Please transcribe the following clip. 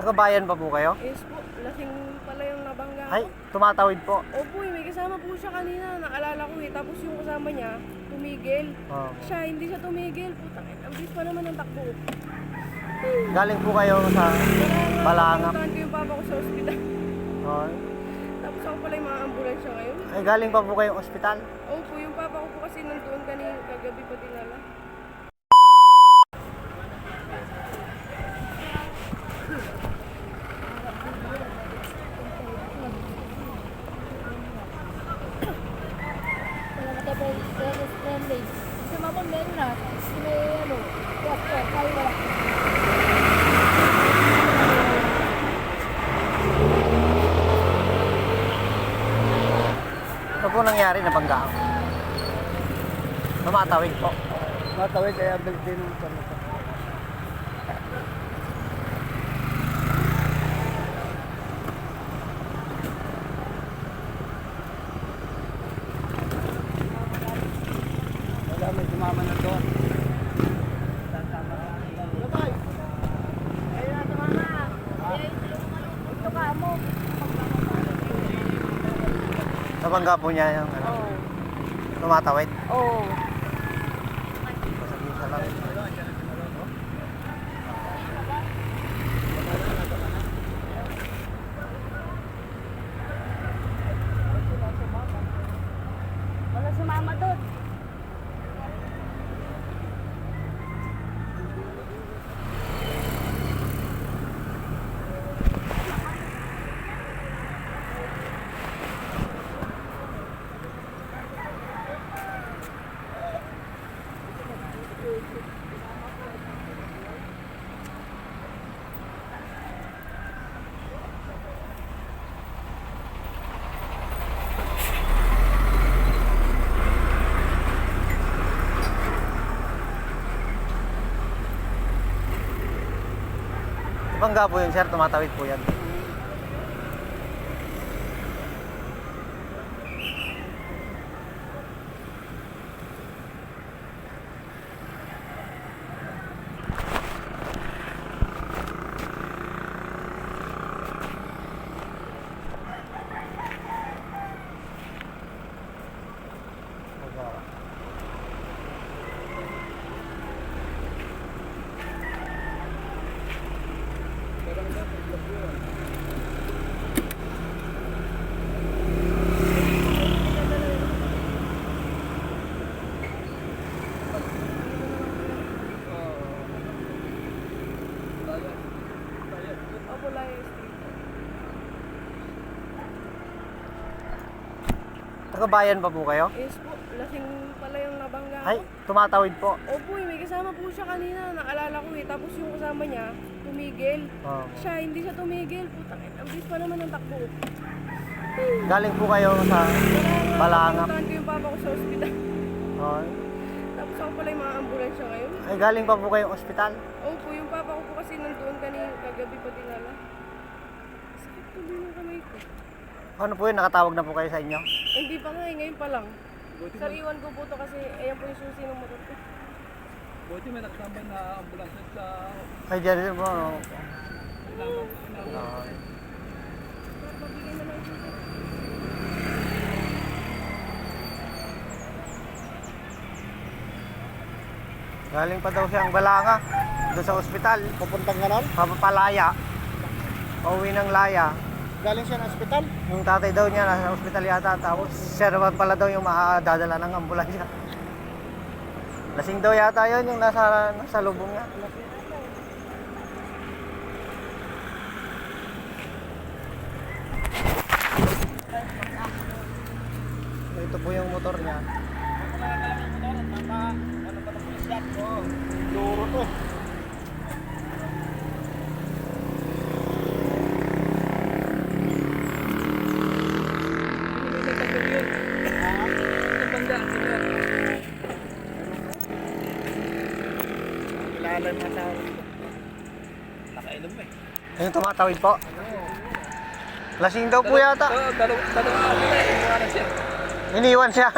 Taga-bayan pa po kayo? Yes po, lasing pala yung nabangga Ay, ko. tumatawid po. Opo, may kasama po siya kanina, naalala ko eh. Tapos yung kasama niya, tumigil. Oh. Siya, hindi siya tumigil. Putang ina, ang bilis pa naman ng takbo. Galing po kayo sa Balangap. Puntahan ko yung papa ko sa ospital. Oh. Tapos ako pala yung mga ambulansya ngayon. Ay, galing pa po kayong ospital? Opo, yung papa ko po kasi nandoon kanina, kagabi pa dinala. Ano po nangyari na bangga? Tumatawid po. Matawid kaya balik din ng motor. Wala, may sumama na doon. Nabangga po niya yung ano, Oo. tumatawid. Oo. Isa lang. Wala sumama doon. Bangga po yun, sir. Tumatawid po yan. Opo, Laya Street. Taga-bayan pa po kayo? Yes po, lasing pala yung nabangga ko. Ay, tumatawid po. Opo, may kasama po siya kanina, naalala ko eh. Tapos yung kasama niya, tumigil. Oh. Siya, hindi siya tumigil. Putang ina, ang bilis pa naman ng takbo. Galing po kayo sa Balangap. Puntahan ko yung papa ko sa ospital. Oh. Tapos ako pala yung mga ambulansya ngayon. Ay, galing pa po kayong ospital? Opo, yung papa ko po kasi nandoon kanina, kagabi pa dinala. Sakit tuloy ng kamay ko. Ano po yun? Nakatawag na po kayo sa inyo? Hindi pa nga eh, ngayon pa lang. Sariwan ko po to kasi ayan po yung susi ng motor ko. Buti may nakasama na ambulansya sa Ay, dyan din po. Oh. Mabigay na lang yung susi. Galing pa daw siyang Balanga. Doon sa ospital. papuntang ganon. Papapalaya. Pauwi ng Laya. Galing siya ng ospital. Yung tatay daw niya nasa ospital yata. Tapos siya naman pala daw yung makadadala ng ambulansya. Lasing daw yata yun yung nasa lubong niya. Ito po yung motor niya. Luro to. Kilala mo sa nakainom eh. Ayun, tumatawid po. Lasing daw po yata. Dalawang ako na eh. Iniwan siya. Iniwan siya.